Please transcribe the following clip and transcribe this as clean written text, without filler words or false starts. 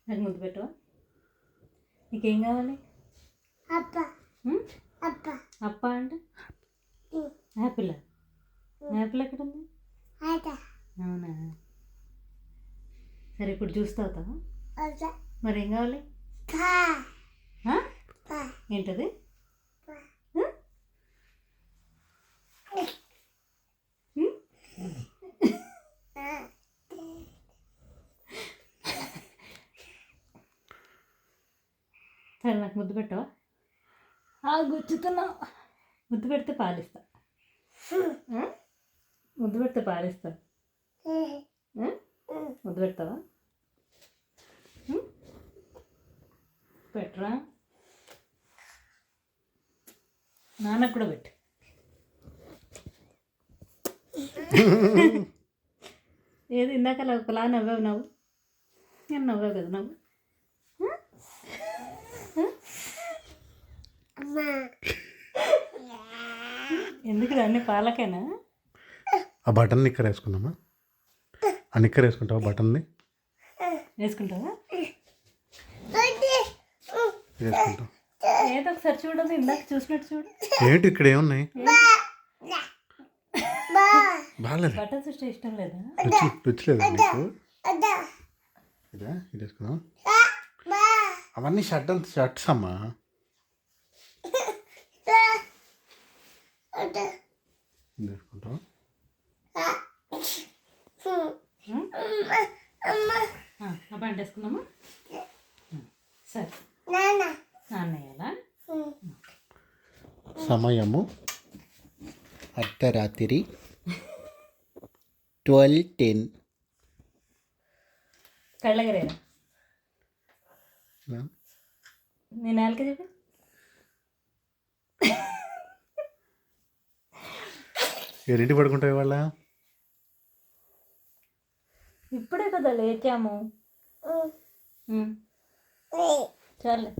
నాకు ముద్దు పెట్టవా? నీకేం కావాలి? అప్ప అంటే యాపిల్. యాపిల్ ఎక్కడ ఉంది? అవునా? సరే ఇప్పుడు జ్యూస్ తాగుతావా? మరి ఏం కావాలి? ఏంటది? సరే నాకు ముద్దు పెట్టవా? గుచ్చుతున్నావు. ముద్దు పెడితే పాలిస్తా. ముద్దు పెడితే పాలిస్తా. ముద్దు పెడతావా? పెట్టరా? నాన్నకు కూడా పెట్టు. ఏది ఇందాక ఒకలా నవ్వావు నవ్వు. నేను నవ్వావు కదా నవ్వు. ఎందుకు అన్ని పాలకేనా? ఆ బటన్ నిక్కర్ వేసుకుందామా? ఆ నిక్కర్ వేసుకుంటావా? బటన్ని వేసుకుంటావా? వేసుకుంటాం. ఏదో ఒకసారి చూడదు, ఇందాక చూసినట్టు చూడు. ఏంటి ఇక్కడ ఏమున్నాయి? బాగాలేదు. బటన్స్ ఇష్టం ఇష్టం లేదా? రుచి లేదా నీకు? ఇదా ఇది వేసుకుందాం. అవన్నీ షర్ట్స్ అమ్మా. వేసుకుంటాం. ఆ పంట వేసుకుందామా? సరే నాన్నయ్యాలా? సమయము అర్ధరాత్రి 12:10. కళ్ళగరేనా? నేను నాలుక చెప్పి ఎన్నింటి పడుకుంటావు ఇవాళ? ఇప్పుడే కదా లేచాము. చాలే.